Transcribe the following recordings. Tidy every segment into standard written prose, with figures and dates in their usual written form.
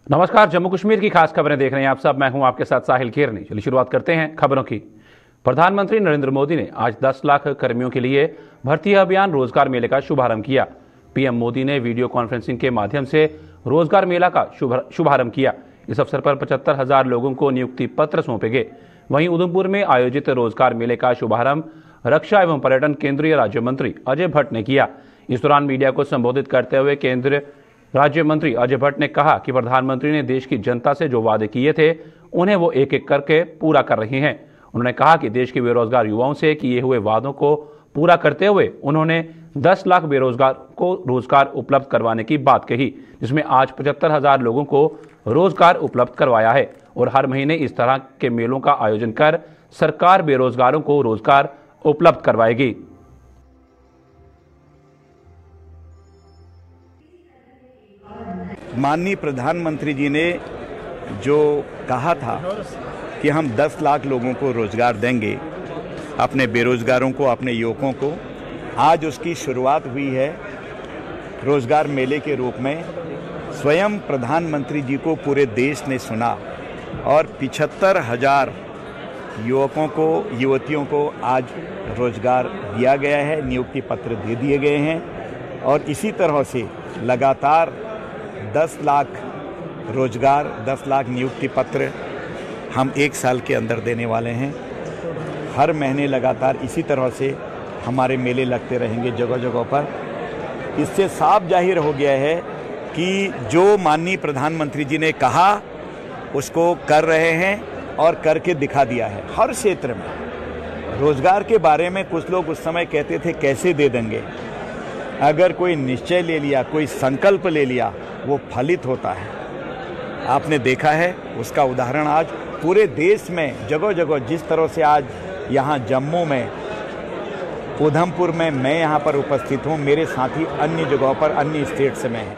नमस्कार, जम्मू कश्मीर की खास खबरें देख रहे हैं आप सब। मैं हूं आपके साथ साहिल खेरनी। चलिए शुरुआत करते हैं खबरों की। प्रधानमंत्री नरेंद्र मोदी ने आज 10 लाख कर्मियों के लिए भर्ती अभियान रोजगार मेले का शुभारंभ किया। पीएम मोदी ने वीडियो कॉन्फ्रेंसिंग के माध्यम से रोजगार मेला का शुभारंभ किया। इस अवसर पर 75,000 लोगों को नियुक्ति पत्र सौंपे गए। वहीं उधमपुर में आयोजित रोजगार मेले का शुभारंभ रक्षा एवं पर्यटन केंद्रीय राज्य मंत्री अजय भट्ट ने किया। इस दौरान मीडिया को संबोधित करते हुए केंद्रीय राज्य मंत्री अजय भट्ट ने कहा कि प्रधानमंत्री ने देश की जनता से जो वादे किए थे उन्हें वो एक एक करके पूरा कर रहे हैं। उन्होंने कहा कि देश के बेरोजगार युवाओं से किए हुए वादों को पूरा करते हुए उन्होंने 10 लाख बेरोजगार को रोजगार उपलब्ध करवाने की बात कही, जिसमें आज 75,000 लोगों को रोजगार उपलब्ध करवाया है। और हर महीने इस तरह के मेलों का आयोजन कर सरकार बेरोजगारों को रोजगार उपलब्ध करवाएगी। माननीय प्रधानमंत्री जी ने जो कहा था कि हम 10 लाख लोगों को रोजगार देंगे, अपने बेरोजगारों को, अपने युवकों को, आज उसकी शुरुआत हुई है रोजगार मेले के रूप में। स्वयं प्रधानमंत्री जी को पूरे देश ने सुना और 75,000 युवकों को, युवतियों को आज रोजगार दिया गया है, नियुक्ति पत्र दे दिए गए हैं। और इसी तरह से लगातार 10 लाख रोजगार, 10 लाख नियुक्ति पत्र हम 1 साल के अंदर देने वाले हैं। हर महीने लगातार इसी तरह से हमारे मेले लगते रहेंगे जगह जगह पर। इससे साफ जाहिर हो गया है कि जो माननीय प्रधानमंत्री जी ने कहा उसको कर रहे हैं और करके दिखा दिया है। हर क्षेत्र में रोजगार के बारे में कुछ लोग उस समय कहते थे कैसे दे देंगे। अगर कोई निश्चय ले लिया, कोई संकल्प ले लिया, वो फलित होता है। आपने देखा है उसका उदाहरण आज पूरे देश में जगह जगह, जिस तरह से आज यहाँ जम्मू में, उधमपुर में मैं यहाँ पर उपस्थित हूँ, मेरे साथी अन्य जगहों पर, अन्य स्टेट्स में हैं।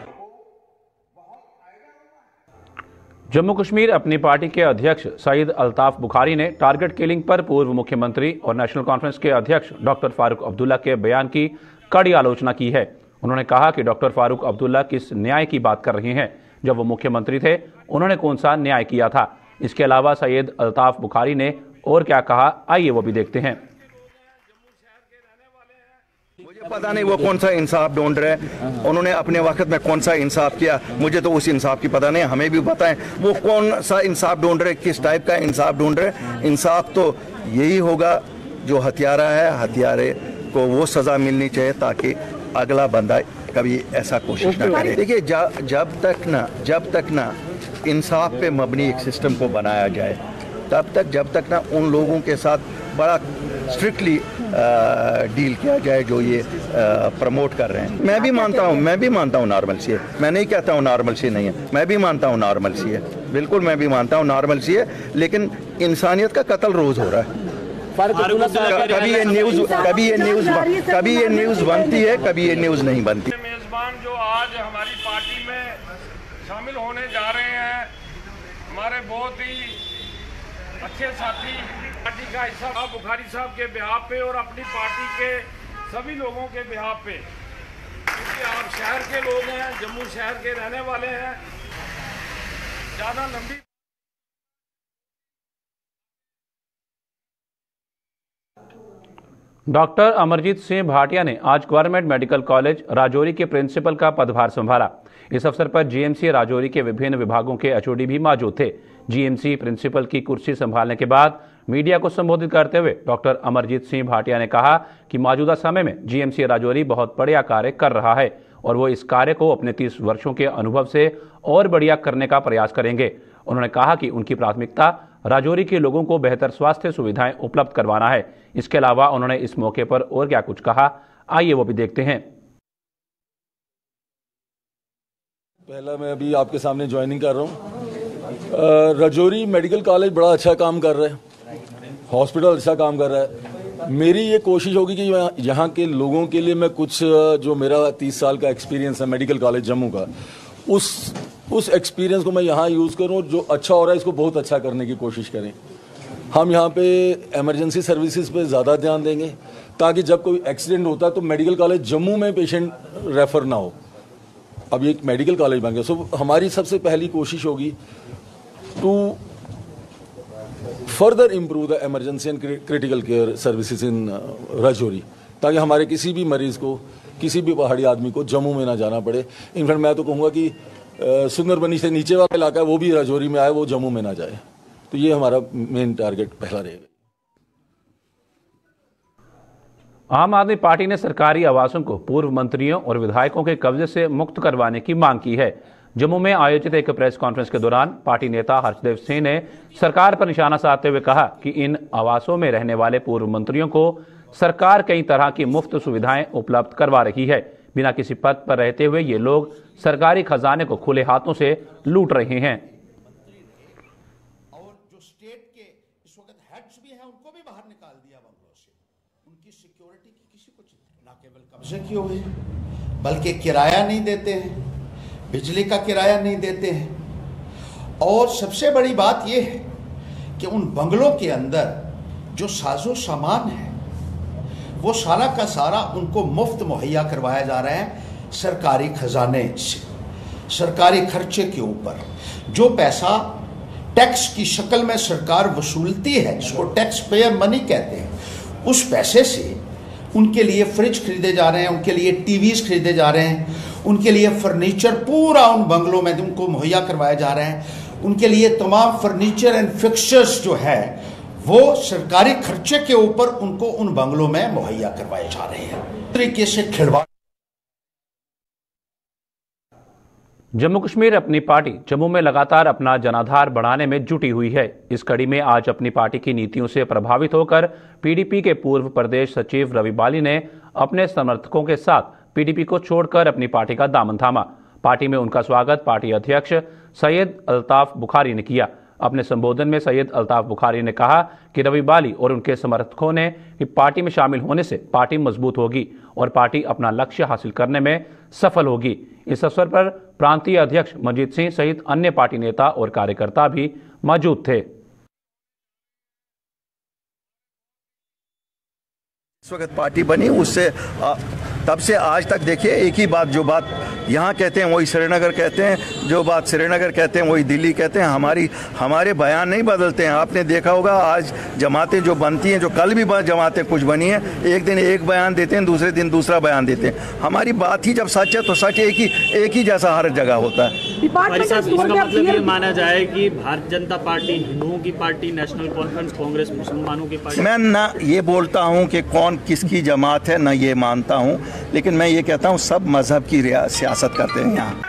जम्मू कश्मीर अपनी पार्टी के अध्यक्ष सईद अल्ताफ बुखारी ने टारगेट किलिंग पर पूर्व मुख्यमंत्री और नेशनल कॉन्फ्रेंस के अध्यक्ष डॉक्टर फारूक अब्दुल्ला के बयान की कड़ी आलोचना की है। उन्होंने कहा कि डॉक्टर फारूक अब्दुल्ला किस न्याय की बात कर रहे हैं। जब वो मुख्यमंत्री थे उन्होंने कौन सा न्याय किया था। इसके अलावा सईद अल्ताफ बुखारी ने और क्या कहा, आइए वो भी देखते हैं। मुझे पता नहीं वो कौन सा इंसाफ ढूंढ रहे हैं, उन्होंने अपने वक्त में कौन सा इंसाफ किया, मुझे तो उस इंसाफ की पता नहीं। हमें भी बताएं वो कौन सा इंसाफ ढूंढ रहे, किस टाइप का इंसाफ ढूंढ रहे। इंसाफ तो यही होगा, जो हत्यारा है हत्यारे को वो सजा मिलनी चाहिए ताकि अगला बंदा कभी ऐसा कोशिश ना करे। देखिए जब तक ना इंसाफ पे मबनी एक सिस्टम को बनाया जाए, जब तक ना उन लोगों के साथ बड़ा स्ट्रिक्टली डील किया जाए जो ये प्रमोट कर रहे हैं। मैं भी मानता हूँ नॉर्मल सी है, मैं नहीं कहता हूँ नॉर्मल सी नहीं है, मैं भी मानता हूँ नॉर्मल सी है, बिल्कुल मैं भी मानता हूँ नॉर्मल सी है। लेकिन इंसानियत का कत्ल रोज हो रहा है। कभी ये न्यूज बनती है, कभी ये न्यूज नहीं बनती। मेजबान जो आज हमारी पार्टी में शामिल होने जा रहे हैं, हमारे बहुत ही अच्छे साथी, पार्टी का हिस्सा बुखारी साहब के बिहाफ पे और अपनी पार्टी के सभी लोगों के बिहाफ पे, क्योंकि आप शहर के लोग हैं, जम्मू शहर के रहने वाले हैं। ज़्यादा लंबी डॉक्टर अमरजीत सिंह भाटिया ने आज गवर्नमेंट मेडिकल कॉलेज राजौरी के प्रिंसिपल का पदभार संभाला। इस अवसर पर जीएमसी राजौरी के विभिन्न विभागों के एचओडी भी मौजूद थे। जीएमसी प्रिंसिपल की कुर्सी संभालने के बाद मीडिया को संबोधित करते हुए डॉक्टर अमरजीत सिंह भाटिया ने कहा कि मौजूदा समय में जीएमसी राजौरी बहुत बढ़िया कार्य कर रहा है और वो इस कार्य को अपने 30 वर्षों के अनुभव से और बढ़िया करने का प्रयास करेंगे। उन्होंने कहा कि उनकी प्राथमिकता राजौरी के लोगों को बेहतर स्वास्थ्य सुविधाएं उपलब्ध करवाना है। इसके अलावा उन्होंने इस मौके पर और क्या कुछ कहा, आइए वो भी देखते हैं। पहला मैं अभी आपके सामने ज्वाइनिंग कर रहा हूँ। राजौरी मेडिकल कॉलेज बड़ा अच्छा काम कर रहा है, हॉस्पिटल अच्छा काम कर रहा है। मेरी ये कोशिश होगी कि यहाँ के लोगों के लिए मैं कुछ, जो मेरा 30 साल का एक्सपीरियंस है मेडिकल कॉलेज जम्मू का, उस एक्सपीरियंस को मैं यहाँ यूज़ करूँ। जो अच्छा हो रहा है इसको बहुत अच्छा करने की कोशिश करें। हम यहाँ पे इमरजेंसी सर्विसेज पे ज़्यादा ध्यान देंगे ताकि जब कोई एक्सीडेंट होता है तो मेडिकल कॉलेज जम्मू में पेशेंट रेफ़र ना हो। अभी एक मेडिकल कॉलेज बन गया। सो हमारी सबसे पहली कोशिश होगी to further improve the emergency and critical care services in Rajouri, ताकि हमारे किसी भी मरीज को, किसी भी पहाड़ी आदमी को जम्मू में ना जाना पड़े। इनफैक्ट मैं तो कहूँगा कि सुंदरबनी से नीचे वाला इलाका है वो भी राजौरी में आए, वो जम्मू में ना जाए। तो ये हमारा मेन टारगेट पहला रहेगा। आम आदमी पार्टी ने सरकारी आवासों को पूर्व मंत्रियों और विधायकों के कब्जे से मुक्त करवाने की मांग की है। जम्मू में आयोजित एक प्रेस कॉन्फ्रेंस के दौरान पार्टी नेता हर्षदेव सिंह ने सरकार पर निशाना साधते हुए कहा कि इन आवासों में रहने वाले पूर्व मंत्रियों को सरकार कई तरह की मुफ्त सुविधाएं उपलब्ध करवा रही है। बिना किसी पद पर रहते हुए ये लोग सरकारी खजाने को खुले हाथों से लूट रहे हैं। और जो स्टेट के इस वक्त हेड्स भी हैं उनको भी बाहर निकाल दिया बंगलों से। उनकी सिक्योरिटी की किसी को चिंता, न केवल कब्जे किए हुए हैं बल्कि किराया नहीं देते हैं, बिजली का किराया नहीं देते हैं। और सबसे बड़ी बात यह है कि उन बंगलों के अंदर जो साजो सामान है वो सारा का सारा उनको मुफ्त मुहैया करवाया जा रहा है सरकारी खजाने से। सरकारी खर्चे के ऊपर जो पैसा टैक्स की शक्ल में सरकार वसूलती है, जिसको टैक्स पेयर मनी कहते हैं, उस पैसे से उनके लिए फ्रिज खरीदे जा रहे हैं, उनके लिए टीवीज खरीदे जा रहे हैं, उनके लिए फर्नीचर पूरा उन बंगलों में उनको मुहैया करवाया जा रहा है। उनके लिए तमाम फर्नीचर एंड फिक्सचर्स जो है वो सरकारी खर्चे के ऊपर उनको उन बंगलों में मुहैया करवाए जा रहे हैं। तरीके से खिलवाड़। जम्मू कश्मीर अपनी पार्टी जम्मू में लगातार अपना जनाधार बढ़ाने में जुटी हुई है। इस कड़ी में आज अपनी पार्टी की नीतियों से प्रभावित होकर पीडीपी के पूर्व प्रदेश सचिव रवि बाली ने अपने समर्थकों के साथ पीडीपी को छोड़कर अपनी पार्टी का दामन थामा। पार्टी में उनका स्वागत पार्टी अध्यक्ष सैयद अल्ताफ बुखारी ने किया। अपने संबोधन में सैयद अल्ताफ बुखारी ने कहा कि रवि बाली और उनके समर्थकों ने कि पार्टी में शामिल होने से पार्टी मजबूत होगी और पार्टी अपना लक्ष्य हासिल करने में सफल होगी। इस अवसर पर प्रांतीय अध्यक्ष मंजीत सिंह सहित अन्य पार्टी नेता और कार्यकर्ता भी मौजूद थे। इस वक्त पार्टी बनी उससे तब से आज तक देखिए एक ही बात, जो बात यहाँ कहते हैं वही श्रीनगर कहते हैं, जो बात श्रीनगर कहते हैं वही दिल्ली कहते हैं। हमारे बयान नहीं बदलते हैं। आपने देखा होगा आज जमातें जो बनती हैं, जो कल भी जमातें कुछ बनी हैं, एक दिन एक बयान देते हैं, दूसरे दिन दूसरा बयान देते हैं। हमारी बात ही जब सच है तो सच एक ही जैसा हर जगह होता है। इसका मतलब ये माना जाए कि भारतीय जनता पार्टी हिंदुओं की पार्टी, नेशनल कॉन्फ्रेंस कांग्रेस मुसलमानों की पार्टी। मैं ना ये बोलता हूँ कि कौन किसकी जमात है, ना ये मानता हूँ, लेकिन मैं ये कहता हूँ सब मजहब की सियासत करते हैं यहाँ।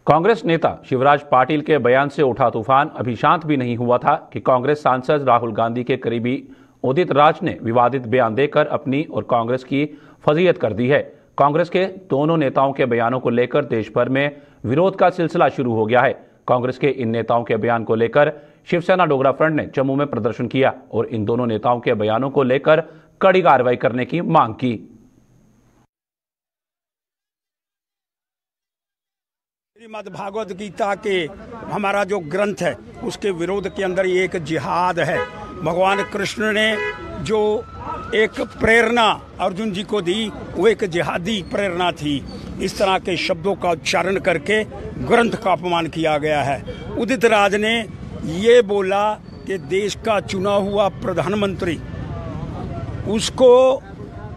कांग्रेस नेता शिवराज पाटिल के बयान से उठा तूफान अभी शांत भी नहीं हुआ था कि कांग्रेस सांसद राहुल गांधी के करीबी उदित राज ने विवादित बयान देकर अपनी और कांग्रेस की फजीहत कर दी है। कांग्रेस के दोनों नेताओं के बयानों को लेकर देश भर में विरोध का सिलसिला शुरू हो गया है। कांग्रेस के इन नेताओं के बयान को लेकर शिवसेना डोगरा फ्रंट ने जम्मू में प्रदर्शन किया और इन दोनों नेताओं के बयानों को लेकर कड़ी कार्रवाई करने की मांग की। श्रीमद् भागवत गीता के हमारा जो ग्रंथ है उसके विरोध के अंदर ये एक जिहाद है। भगवान कृष्ण ने जो एक प्रेरणा अर्जुन जी को दी वो एक जिहादी प्रेरणा थी। इस तरह के शब्दों का उच्चारण करके ग्रंथ का अपमान किया गया है। उदित राज ने ये बोला कि देश का चुना हुआ प्रधानमंत्री, उसको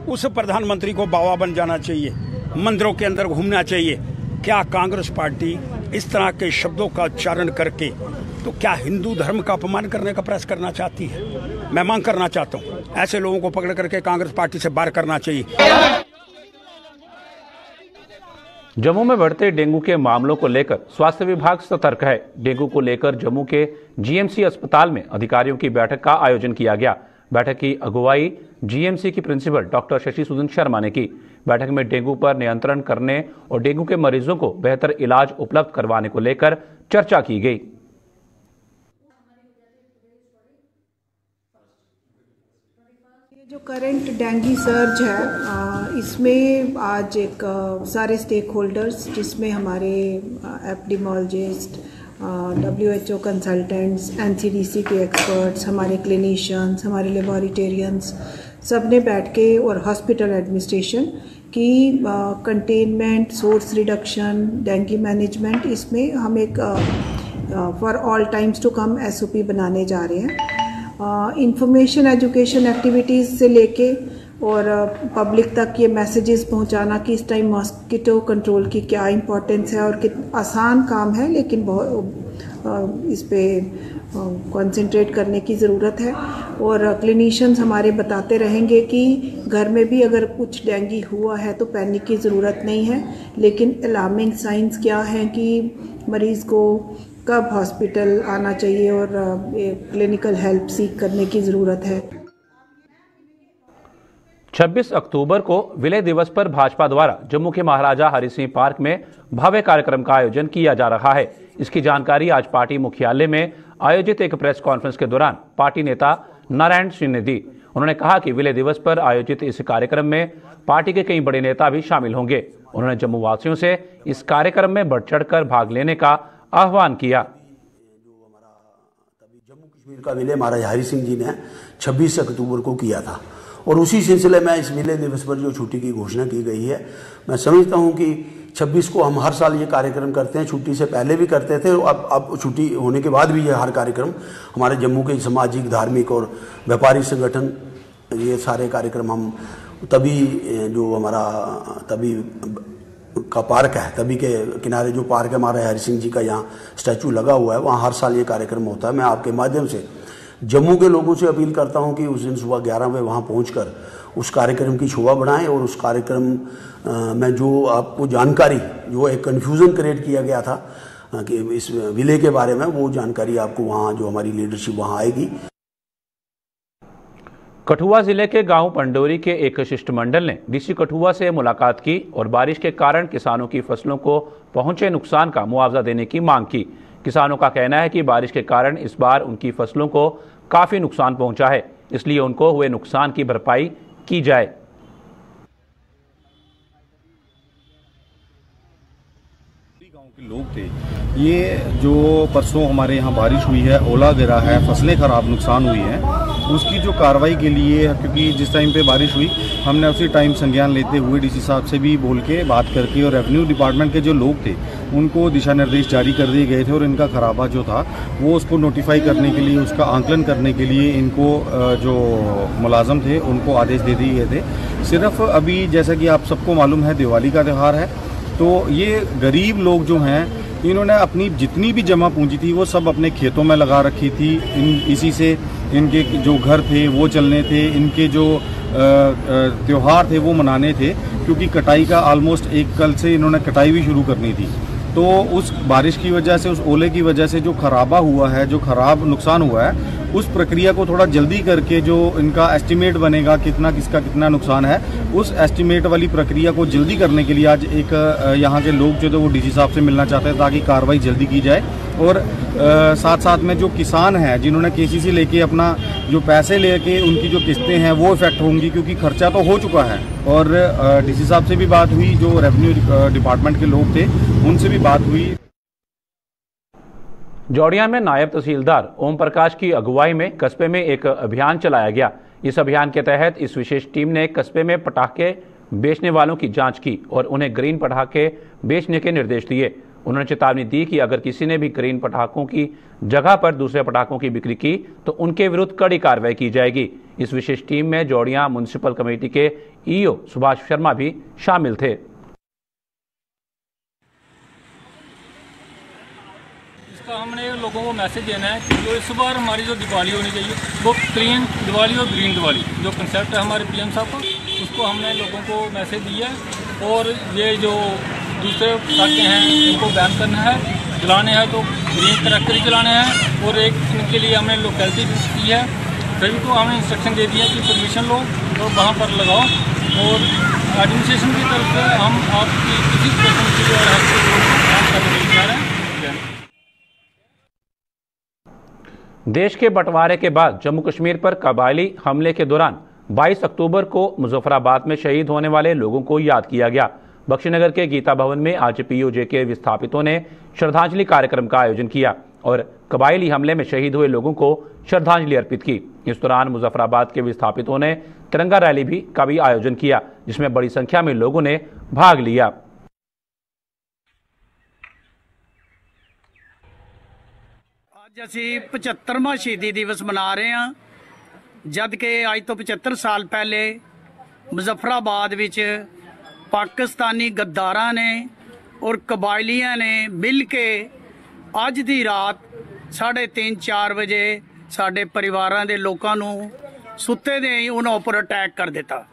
उस प्रधानमंत्री को बाबा बन जाना चाहिए, मंदिरों के अंदर घूमना चाहिए। क्या कांग्रेस पार्टी इस तरह के शब्दों का उच्चारण करके तो क्या हिंदू धर्म का अपमान करने का प्रयास करना चाहती है? मैं मांग करना चाहता हूँ ऐसे लोगों को पकड़ करके कांग्रेस पार्टी से बाहर करना चाहिए। जम्मू में बढ़ते डेंगू के मामलों को लेकर स्वास्थ्य विभाग सतर्क है। डेंगू को लेकर जम्मू के जीएमसी अस्पताल में अधिकारियों की बैठक का आयोजन किया गया। बैठक की अगुवाई जीएमसी की प्रिंसिपल डॉक्टर शशि सुदन शर्मा ने की। बैठक में डेंगू पर नियंत्रण करने और डेंगू के मरीजों को बेहतर इलाज उपलब्ध करवाने को लेकर चर्चा की गई। जो करंट डेंगू सर्ज है इसमें आज एक सारे स्टेक होल्डर्स जिसमें हमारे एपिडेमियोलॉजिस्ट, WHO कंसल्टेंट्स, NCDC के एक्सपर्ट्स, हमारे क्लिनिशियंस, हमारे लेबोरेटरियंस सबने बैठ के और हॉस्पिटल एडमिनिस्ट्रेशन की containment, source reduction, dengue management, इसमें हम एक for all times to come SOP बनाने जा रहे हैं। इंफॉर्मेशन एजुकेशन एक्टिविटीज़ से लेके और पब्लिक तक ये मैसेजेस पहुंचाना कि इस टाइम मॉस्किटो कंट्रोल की क्या इंपॉर्टेंस है और कितना आसान काम है, लेकिन बहुत इस पे कंसंट्रेट करने की ज़रूरत है। और क्लिनिशियंस हमारे बताते रहेंगे कि घर में भी अगर कुछ डेंगू हुआ है तो पैनिक की ज़रूरत नहीं है, लेकिन अलार्मिंग साइंस क्या हैं कि मरीज़ को कब हॉस्पिटल आना चाहिए और क्लिनिकल हेल्प सीख करने की ज़रूरत है। 26 अक्टूबर को विलय दिवस पर भाजपा द्वारा जम्मू के महाराजा हरि सिंह पार्क में भव्य कार्यक्रम का आयोजन किया जा रहा है। इसकी जानकारी आज पार्टी मुख्यालय में आयोजित एक प्रेस कॉन्फ्रेंस के दौरान पार्टी नेता नारायण सिंह ने दी। उन्होंने कहा कि विलय दिवस पर आयोजित इस कार्यक्रम में पार्टी के कई बड़े नेता भी शामिल होंगे। उन्होंने जम्मू वासियों से इस कार्यक्रम में बढ़ चढ़कर भाग लेने का आह्वान किया। जम्मू कश्मीर का विलय महाराजा हरि सिंह जी ने 26 अक्टूबर को किया था और उसी सिलसिले में इस विलय दिवस पर जो छुट्टी की घोषणा की गई है, मैं समझता हूं कि 26 को हम हर साल ये कार्यक्रम करते हैं। छुट्टी से पहले भी करते थे और अब छुट्टी होने के बाद भी ये हर कार्यक्रम हमारे जम्मू के सामाजिक, धार्मिक और व्यापारी संगठन, ये सारे कार्यक्रम हम तभी जो हमारा तभी का पार्क है, तभी के किनारे जो पार्क है महाराजा हरि सिंह जी का, यहाँ स्टैचू लगा हुआ है, वहाँ हर साल ये कार्यक्रम होता है। मैं आपके माध्यम से जम्मू के लोगों से अपील करता हूं कि उस दिन सुबह 11 बजे वहां पहुंचकर उस कार्यक्रम की शोभा बढ़ाएं और उस कार्यक्रम में जो आपको जानकारी, जो एक कन्फ्यूज़न क्रिएट किया गया था कि इस विलय के बारे में, वो जानकारी आपको वहां जो हमारी लीडरशिप वहां आएगी। कठुआ जिले के गांव पंडोरी के एक शिष्टमंडल ने डीसी कठुआ से मुलाकात की और बारिश के कारण किसानों की फसलों को पहुंचे नुकसान का मुआवजा देने की मांग की। किसानों का कहना है कि बारिश के कारण इस बार उनकी फसलों को काफी नुकसान पहुंचा है, इसलिए उनको हुए नुकसान की भरपाई की जाए। गांव के लोग थे, ये जो परसों हमारे यहाँ बारिश हुई है, ओला गिरा है, फसलें खराब नुकसान हुई है, उसकी जो कार्रवाई के लिए, क्योंकि जिस टाइम पे बारिश हुई हमने उसी टाइम संज्ञान लेते हुए डीसी साहब से भी बोल के बात करके और रेवेन्यू डिपार्टमेंट के जो लोग थे उनको दिशा निर्देश जारी कर दिए गए थे और इनका खराबा जो था वो उसको नोटिफाई करने के लिए, उसका आंकलन करने के लिए इनको जो मुलाजम थे उनको आदेश दे दिए गए थे। सिर्फ अभी जैसा कि आप सबको मालूम है दिवाली का त्यौहार है, तो ये गरीब लोग जो हैं इन्होंने अपनी जितनी भी जमा पूंजी थी वो सब अपने खेतों में लगा रखी थी। इसी से इनके जो घर थे वो चलने थे, इनके जो त्योहार थे वो मनाने थे, क्योंकि कटाई का ऑलमोस्ट एक कल से इन्होंने कटाई भी शुरू करनी थी। तो उस बारिश की वजह से, उस ओले की वजह से जो खराबा हुआ है, जो खराब नुकसान हुआ है, उस प्रक्रिया को थोड़ा जल्दी करके जो इनका एस्टिमेट बनेगा कितना किसका कितना नुकसान है, उस एस्टिमेट वाली प्रक्रिया को जल्दी करने के लिए आज एक यहाँ के लोग जो थे वो डीसी साहब से मिलना चाहते हैं ताकि कार्रवाई जल्दी की जाए। और साथ साथ में जो किसान हैं जिन्होंने केसीसी लेके अपना जो पैसे लेके उनकी जो किस्तें हैं वो इफेक्ट होंगी, क्योंकि खर्चा तो हो चुका है। और डीसी साहब से भी बात हुई, जो रेवेन्यू डिपार्टमेंट के लोग थे उनसे भी बात हुई। जौड़िया में नायब तहसीलदार ओम प्रकाश की अगुवाई में कस्बे में एक अभियान चलाया गया। इस अभियान के तहत इस विशेष टीम ने कस्बे में पटाखे बेचने वालों की जांच की और उन्हें ग्रीन पटाखे बेचने के निर्देश दिए। उन्होंने चेतावनी दी कि अगर किसी ने भी ग्रीन पटाखों की जगह पर दूसरे पटाखों की बिक्री की तो उनके विरुद्ध कड़ी कार्रवाई की जाएगी। इस विशेष टीम में जौड़िया म्युनिसिपल कमेटी के ईओ सुभाष शर्मा भी शामिल थे। इसका हमने लोगों को मैसेज देना है कि जो इस बार हमारी जो दिवाली होनी चाहिए वो क्लीन दिवाली और ग्रीन दिवाली, जो कंसेप्ट है हमारे पीएम साहब का, उसको हमने लोगों को मैसेज दिया है। और ये जो दूसरे पटाखे हैं इनको बैन करना है, जलाने हैं तो ग्रीन क्रैकर ही जलाने हैं। और एक इनके लिए हमने लोकेलिटी दी है, सभी को हमने इंस्ट्रक्शन दे दिया कि परमिशन लो और वहाँ पर लगाओ। और एडमिनिस्ट्रेशन की तरफ से हम आपकी किसी किस्म की जो काम करने जा रहे हैं। देश के बंटवारे के बाद जम्मू कश्मीर पर कबायली हमले के दौरान 22 अक्टूबर को मुजफ्फराबाद में शहीद होने वाले लोगों को याद किया गया। बख्शीनगर के गीता भवन में आज पीओजे के विस्थापितों ने श्रद्धांजलि कार्यक्रम का आयोजन किया और कबायली हमले में शहीद हुए लोगों को श्रद्धांजलि अर्पित की। इस दौरान मुजफ्फराबाद के विस्थापितों ने तिरंगा रैली का भी आयोजन किया, जिसमें बड़ी संख्या में लोगों ने भाग लिया। आज ਅਸੀਂ 75ਵਾਂ ਸ਼ਹੀਦੀ ਦਿਵਸ ਮਨਾ ਰਹੇ ਹਾਂ, ਜਦ ਕਿ ਅੱਜ ਤੋਂ 75 ਸਾਲ ਪਹਿਲੇ ਮੁਜ਼ੱਫਰਾਬਾਦ ਵਿੱਚ ਪਾਕਿਸਤਾਨੀ ਗੱਦਾਰਾਂ ਨੇ ਔਰ ਕਬਾਇਲੀਆਂ ਨੇ ਮਿਲ ਕੇ ਅੱਜ ਦੀ ਰਾਤ 3:30-4 ਵਜੇ ਸਾਡੇ ਪਰਿਵਾਰਾਂ ਦੇ ਲੋਕਾਂ ਨੂੰ ਸੁੱਤੇ ਦੇ ਹੀ ਉਹਨਾਂ ਉੱਪਰ ਅਟੈਕ ਕਰ ਦਿੱਤਾ,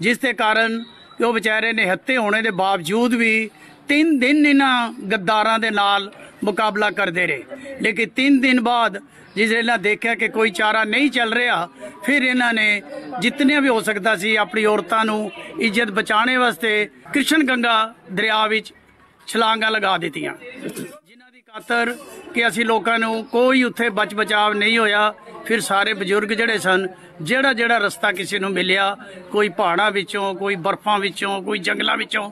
ਜਿਸ ਦੇ ਕਾਰਨ ਉਹ ਵਿਚਾਰੇ ਨਿਹੱਥੇ ਹੋਣੇ ਦੇ ਬਾਵਜੂਦ ਵੀ 3 दिन ਇਹਨਾਂ ਗੱਦਾਰਾਂ ਦੇ ਨਾਲ मुकाबला करते रहे। लेकिन 3 दिन बाद जिस इन्हें देखा कि कोई चारा नहीं चल रहा, फिर इन्होंने जितने भी हो सकता सी अपनी औरतों को इज्जत बचाने वास्ते कृष्ण गंगा दरिया विच छलांगा लगा दित्तियां, जिन्हां दी खातर कि असी लोगों को कोई उत्थे बच बचाव नहीं होया। फिर सारे बजुर्ग जिहड़े सन, जेड़ा रस्ता किसी को मिलिया, कोई पहाड़ां विचों, कोई बर्फां विचों, कोई जंगलों विचों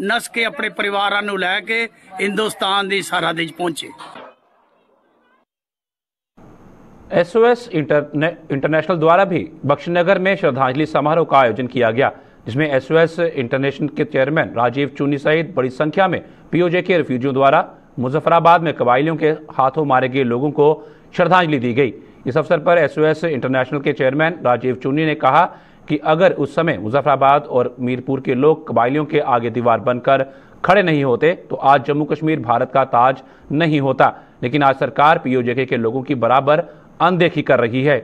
नस के अपने परिवारां नूं लैके हिंदुस्तान की सरहद पहुंचे। SOS इंटरनेशनल द्वारा भी बख्शीनगर में श्रद्धांजलि समारोह का आयोजन किया गया, जिसमें SOS इंटरनेशनल के चेयरमैन राजीव चुन्नी सहित बड़ी संख्या में POJ के रिफ्यूजियों द्वारा मुजफ्फराबाद में कबायलियों के हाथों मारे गए लोगों को श्रद्धांजलि दी गई। इस अवसर पर SOS इंटरनेशनल के चेयरमैन राजीव चुन्नी ने कहा कि अगर उस समय मुजफ्फराबाद और मीरपुर के लोग कबायलियों के आगे दीवार बनकर खड़े नहीं होते तो आज जम्मू कश्मीर भारत का ताज नहीं होता। लेकिन आज सरकार POJ के लोगों की बराबर अनदेखी कर रही है।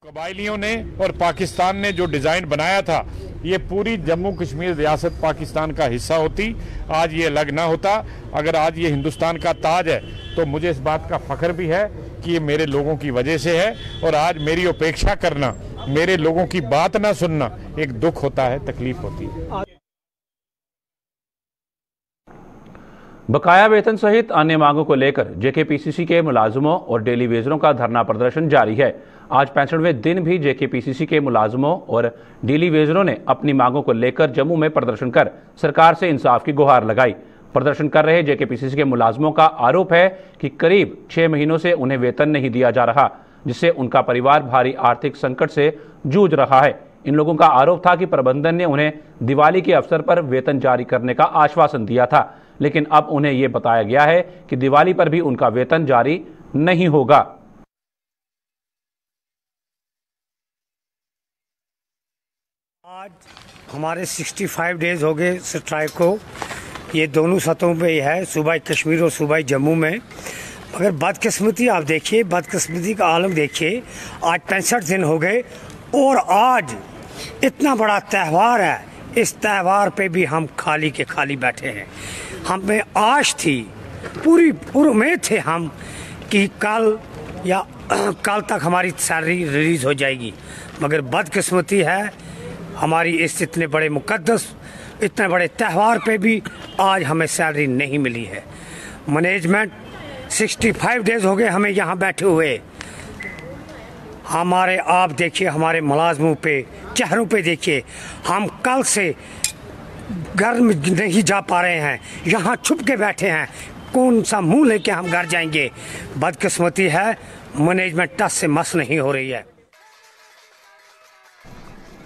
कबायलियों ने और पाकिस्तान ने जो डिजाइन बनाया था, ये पूरी जम्मू कश्मीर रियासत पाकिस्तान का हिस्सा होती, आज ये अलग ना होता। अगर आज ये हिंदुस्तान का ताज है तो मुझे इस बात का फख्र भी है कि ये मेरे लोगों की वजह से है। और आज मेरी उपेक्षा करना, मेरे लोगों की बात ना सुनना एक दुख होता है, तकलीफ होती है। बकाया वेतन सहित अन्य मांगों को लेकर JKPCC के मुलाजमों और डेली वेजरों का धरना प्रदर्शन जारी है। आज 65वें दिन भी JKPCC के मुलाजमों और डेली वेजरों ने अपनी मांगों को लेकर जम्मू में प्रदर्शन कर सरकार से इंसाफ की गुहार लगाई। प्रदर्शन कर रहे JKPCC के मुलाजमों का आरोप है कि करीब 6 महीनों से उन्हें वेतन नहीं दिया जा रहा, जिससे उनका परिवार भारी आर्थिक संकट से जूझ रहा है। इन लोगों का आरोप था कि प्रबंधन ने उन्हें दिवाली के अवसर पर वेतन जारी करने का आश्वासन दिया था, लेकिन अब उन्हें यह बताया गया है कि दिवाली पर भी उनका वेतन जारी नहीं होगा। आज हमारे 65 डेज हो गए स्ट्राइक को। ये दोनों सतहों पे है, सूबाई कश्मीर और सूबाई जम्मू में। मगर बदकिस्मती आप देखिए, बदकिस्मती का आलम देखिए, आज 65 दिन हो गए और आज इतना बड़ा त्यौहार है, इस त्यौहार पे भी हम खाली के खाली बैठे हैं। हमें आश थी, पूरी उम्मीद थे हम कि कल या कल तक हमारी सैलरी रिलीज हो जाएगी, मगर बदकिस्मती है हमारी इस इतने बड़े मुकद्दस, इतने बड़े त्यौहार पे भी आज हमें सैलरी नहीं मिली है। मैनेजमेंट 65 डेज हो गए हमें यहाँ बैठे हुए। हमारे आप देखिए, हमारे मुलाजमों पे चेहरों पे देखिए, हम कल से घर में नहीं जा पा रहे हैं, यहाँ छुप के बैठे हैं। कौन सा मुंह लेके हम घर जाएंगे? बदकिस्मती है, मैनेजमेंट टस से मस नहीं हो रही है।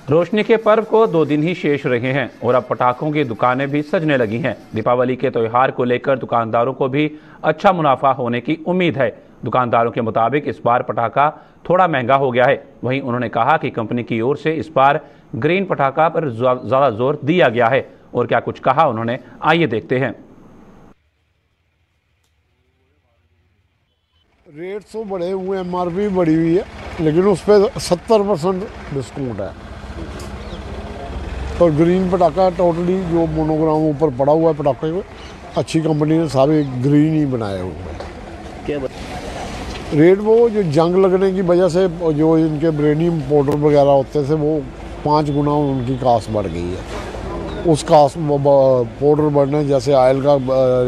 रोशनी के पर्व को 2 दिन ही शेष रहे हैं और अब पटाखों की दुकानें भी सजने लगी हैं। दीपावली के त्योहार को लेकर दुकानदारों को भी अच्छा मुनाफा होने की उम्मीद है। दुकानदारों के मुताबिक इस बार पटाखा थोड़ा महंगा हो गया है। वहीं उन्होंने कहा कि कंपनी की ओर से इस बार ग्रीन पटाखा पर ज्यादा जोर दिया गया है। और क्या कुछ कहा उन्होंने, आइए देखते हैं। रेट तो बढ़े हुए, MRP बढ़ी हुई है, लेकिन उस पर 70% डिस्काउंट है। और ग्रीन पटाखा टोटली जो मोनोग्राम ऊपर पड़ा हुआ है पटाखे को, अच्छी कंपनी ने सारे ग्रीन ही बनाए हुए हैं। क्या रेट वो जो जंग लगने की वजह से जो इनके ब्रेनियम पाउडर वगैरह होते थे वो 5 गुना उनकी कास्ट बढ़ गई है। उस कास्ट पाउडर बढ़ने, जैसे ऑयल का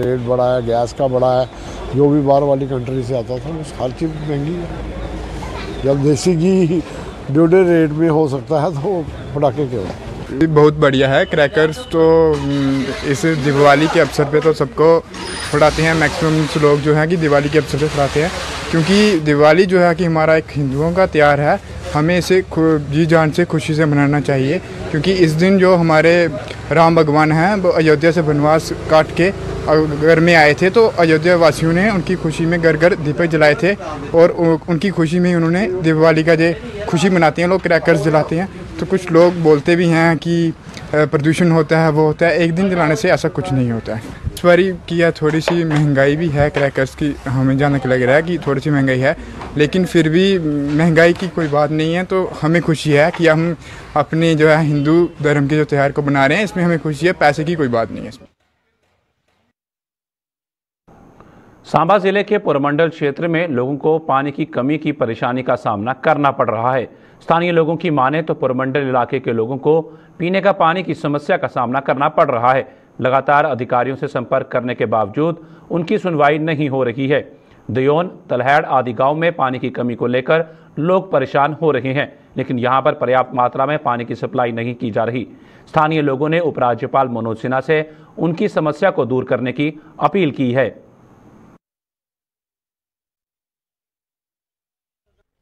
रेट बढ़ा है, गैस का बढ़ा है, जो भी बाहर वाली कंट्री से आता था उस हर चीज़ महंगी है। जब देसी घी ड्यूटी रेट में हो सकता है तो पटाखे क्यों? बहुत बढ़िया है। क्रैकर्स तो इस दिवाली के अवसर पे तो सबको उड़ाते हैं, मैक्सिमम लोग जो हैं कि दिवाली के अवसर पे उड़ाते हैं, क्योंकि दिवाली जो है कि हमारा एक हिंदुओं का त्यौहार है। हमें इसे जी जान से खुशी से मनाना चाहिए, क्योंकि इस दिन जो हमारे राम भगवान हैं वो अयोध्या से वनवास काट के घर में आए थे, तो अयोध्या वासियों ने उनकी खुशी में घर घर दीपक जलाए थे और उनकी खुशी में उन्होंने दिवाली का जो खुशी मनाते हैं, लोग क्रैकर्स जलाते हैं। तो कुछ लोग बोलते भी हैं कि प्रदूषण होता है, वो होता है, एक दिन जलाने से ऐसा कुछ नहीं होता है। इस बारी की थोड़ी सी महंगाई भी है क्रैकर्स की, हमें जानने के लग रहा है कि थोड़ी सी महंगाई है, लेकिन फिर भी महंगाई की कोई बात नहीं है। तो हमें खुशी है कि हम अपने जो है हिंदू धर्म के जो त्यौहार को बना रहे हैं, इसमें हमें खुशी है, पैसे की कोई बात नहीं है इसमें। सांबा जिले के पुरमंडल क्षेत्र में लोगों को पानी की कमी की परेशानी का सामना करना पड़ रहा है। स्थानीय लोगों की माने तो पुरमंडल इलाके के लोगों को पीने का पानी की समस्या का सामना करना पड़ रहा है। लगातार अधिकारियों से संपर्क करने के बावजूद उनकी सुनवाई नहीं हो रही है। दयोन, तलहैड़ आदि गांव में पानी की कमी को लेकर लोग परेशान हो रहे हैं, लेकिन यहां पर पर्याप्त मात्रा में पानी की सप्लाई नहीं की जा रही। स्थानीय लोगों ने उपराज्यपाल मनोज सिन्हा से उनकी समस्या को दूर करने की अपील की है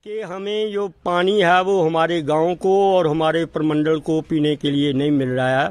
कि हमें जो पानी है वो हमारे गांव को और हमारे प्रमंडल को पीने के लिए नहीं मिल रहा है।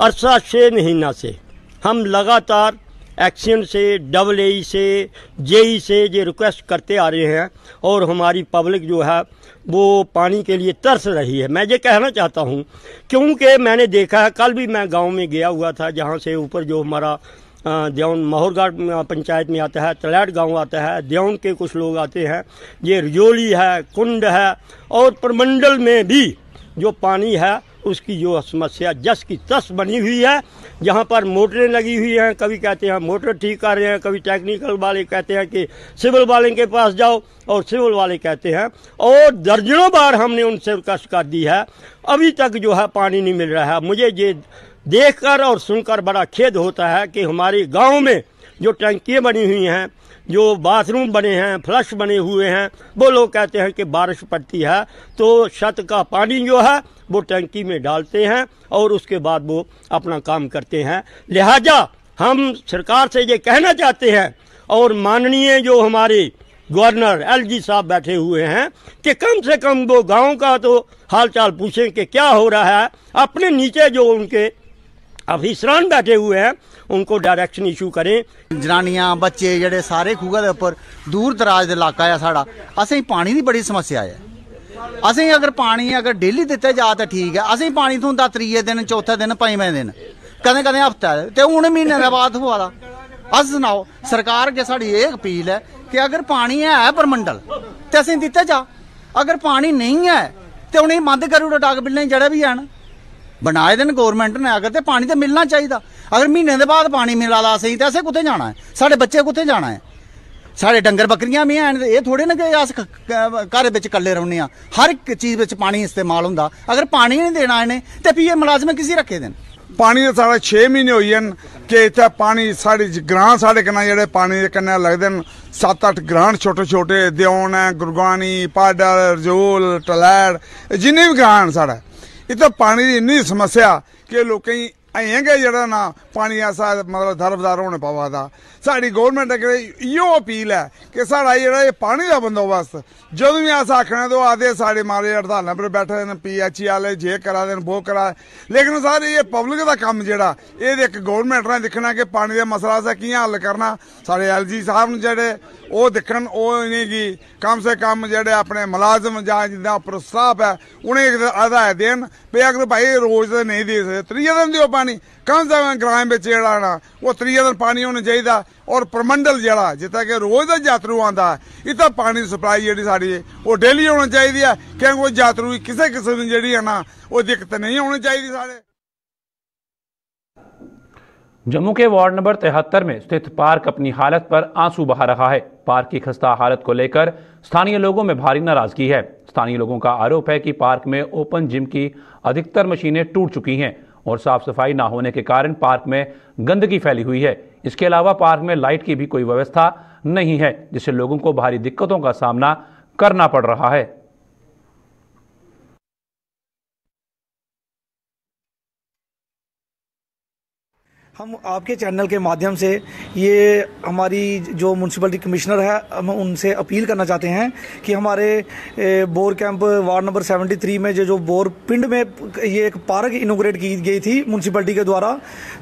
अरसा 6 महीना से हम लगातार एक्शन से, AA से, JE से ये रिक्वेस्ट करते आ रहे हैं और हमारी पब्लिक जो है वो पानी के लिए तरस रही है। मैं ये कहना चाहता हूँ, क्योंकि मैंने देखा है, कल भी मैं गांव में गया हुआ था, जहाँ से ऊपर जो हमारा देवन माहौरगढ़ पंचायत में आता है, तलैड़ गांव आता है, देवन के कुछ लोग आते हैं, ये रजौली है, कुंड है, और प्रमंडल में भी जो पानी है उसकी जो समस्या जस की तस बनी हुई है। जहाँ पर मोटरें लगी हुई हैं, कभी कहते हैं मोटर ठीक कर रहे हैं, कभी टेक्निकल वाले कहते हैं कि सिविल वाले के पास जाओ, और सिविल वाले कहते हैं, और दर्जनों बार हमने उनसे रिक्वेस्ट कर दी है, अभी तक जो है पानी नहीं मिल रहा है। मुझे ये देखकर और सुनकर बड़ा खेद होता है कि हमारे गांव में जो टंकियाँ बनी हुई हैं, जो बाथरूम बने हैं, फ्लश बने हुए हैं, वो लोग कहते हैं कि बारिश पड़ती है तो छत का पानी जो है वो टंकी में डालते हैं और उसके बाद वो अपना काम करते हैं। लिहाजा हम सरकार से ये कहना चाहते हैं, और माननीय जो हमारे गवर्नर LG साहब बैठे हुए हैं, कि कम से कम वो गांव का तो हालचाल पूछें कि क्या हो रहा है। अपने नीचे जो उनके अफिसरान बैठे हुए हैं उनको डायरेक्शन इशू करें। जनानियां, बच्चे जेडे सारे खूह के उपर दूर दराज इलाका है साड़ा, असें पानी की बड़ी समस्या है। असें अगर पानी अगर डेली दिता जा तो ठीक है, असें पानी थोंदा 3 दिन, 4 दिन, 5वें दिन, कदें कदें हफ्ता है, तो हूँ महीने के बाद हुआ दा। अस सुनाओ, सरकार अगे साड़ी ये अपील है कि अगर पानी है परमंडल तो असें दिता जा, अगर पानी नहीं है तो उन्हें बंद करी ओड़ो, डग बिल्ले जेड़े भी हैं बनाए दिन गौरमेंट ने, अगर तो पानी तो मिलना चाहिए। अगर महीने के बाद पानी मिला ला सही तो असें कुत्थे जाना है, साढ़े बच्चे कुत्थे जाना है, साढ़े डंगर बकरियां भी हैं, ये थोड़े ना कि अस घर बिच कल्ले रौह्ने आ, हर एक चीज़ बिच पानी इस्तेमाल होंदा। अगर पानी नहीं देना इन्हें तो फ्ही मुलाजम किसी रखे देन। पानी साढ़े 6 महीने होई जन कि इत्थे पानी साढ़े ग्रां साढ़े कन्नै जेह्ड़े पानी दे कन्नै लगदे न 7-8 ग्रां छोटे छोटे, देओन है, गुरगानी, पाडल, रजौल, तलैड़, जिन्ने भी ग्रां न साढ़े इत्थे पानी की इन्नी समस्या कि लोकें अजें गै जेह्ड़ा ना पानी ऐसा मतलब दरबदार होने पवा दा। साढ़ी गौरमेंट अग्गें इयो अपील है कि साढ़ा जेह्ड़ा एह् पानी दा बंदोबस्त जदूं भी अस आखने तो आखदे साढ़े मारे हड़तालें पर बैठे दे न, PHE आह्ले जे करा दे न, वो करा दे, लेकिन सारे ये पब्लिक दा कम्म जेह्ड़ा एह् इक गौरमेंट ने दिक्खना कि पानी दा मसला असें कि'यां हल करना। साढ़े LG साहब न जेह्ड़े ओह् दिक्खन, ओह् इनेंगी कम से कम जेह्ड़े अपने मुलाजम जां जिंदा उप्पर स्टाफ है उनेंगी हदायत देन भाई अगर भाई रोज तो नहीं दे सकदे, 3 दिन देओ पानी, कम से कम ग्राएं बिच जेह्ड़ा ना वो 3 दिन पानी होना चाहिए। और परमंडल जेह्ड़ा जित्थै कि रोज दा यात्रु आंदा है, इत्थै पानी दी सप्लाई जेह्ड़ी साढ़ी वो डेली होनी चाहिए है, क्योंकि वो यात्रु गी किसी किस्म दी जेह्ड़ी है ना वो दिक्कत नहीं होनी चाहिए। साढ़े जम्मू के वार्ड नंबर 73 में स्थित पार्क अपनी हालत पर आंसू बहा रहा है। पार्क की खस्ता हालत को लेकर स्थानीय लोगों में भारी नाराजगी है। स्थानीय लोगों का आरोप है कि पार्क में ओपन जिम की अधिकतर मशीनें टूट चुकी हैं और साफ सफाई ना होने के कारण पार्क में गंदगी फैली हुई है। इसके अलावा पार्क में लाइट की भी कोई व्यवस्था नहीं है, जिससे लोगों को भारी दिक्कतों का सामना करना पड़ रहा है। हम आपके चैनल के माध्यम से ये हमारी जो म्यूनसिपलिटी कमिश्नर है हम उनसे अपील करना चाहते हैं कि हमारे बोर कैंप वार्ड नंबर 73 में जो बोर पिंड में ये एक पार्क इनोग्रेट की गई थी म्यूनसिपलिटी के द्वारा,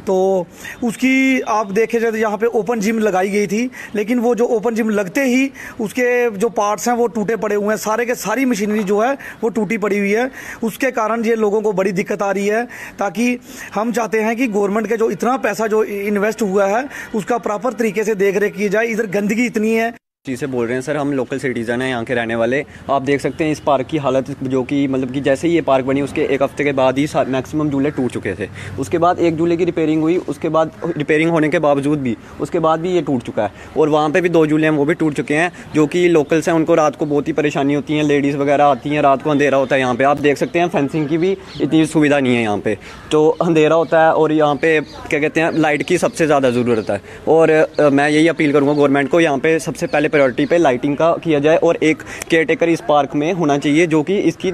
तो उसकी आप देखे जाए तो यहाँ पे ओपन जिम लगाई गई थी, लेकिन वो जो ओपन जिम लगते ही उसके जो पार्ट्स हैं वो टूटे पड़े हुए हैं, सारे के सारी मशीनरी जो है वो टूटी पड़ी हुई है। उसके कारण ये लोगों को बड़ी दिक्कत आ रही है। ताकि हम चाहते हैं कि गवर्नमेंट के जो इतना पैसा जो इन्वेस्ट हुआ है उसका प्रॉपर तरीके से देख रेख की जाए। इधर गंदगी इतनी है। जी से बोल रहे हैं सर, हम लोकल सिटीज़न हैं यहाँ के रहने वाले। आप देख सकते हैं इस पार्क की हालत, जो कि मतलब कि जैसे ही ये पार्क बनी उसके एक हफ्ते के बाद ही मैक्सिमम झूले टूट चुके थे। उसके बाद एक झूले की रिपेयरिंग हुई, उसके बाद रिपेयरिंग होने के बावजूद भी उसके बाद भी ये टूट चुका है। और वहाँ पे भी 2 झूले हैं वो भी टूट चुके हैं, जो कि लोकल्स हैं उनको रात को बहुत ही परेशानी होती है। लेडीज़ वगैरह आती हैं, रात को अंधेरा होता है यहाँ पर। आप देख सकते हैं फेंसिंग की भी इतनी सुविधा नहीं है यहाँ पर, तो अंधेरा होता है और यहाँ पर क्या कहते हैं लाइट की सबसे ज़्यादा ज़रूरत है। और मैं यही अपील करूँगा गवर्नमेंट को, यहाँ पर सबसे पहले प्रायोरिटी पे लाइटिंग का किया जाए और एक केयरटेकर इस पार्क में होना चाहिए, जो कि इसकी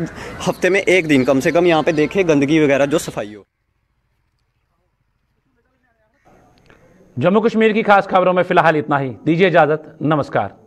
हफ्ते में 1 दिन कम से कम यहाँ पे देखे गंदगी वगैरह जो सफाई हो। जम्मू कश्मीर की खास खबरों में फिलहाल इतना ही। दीजिए इजाजत, नमस्कार।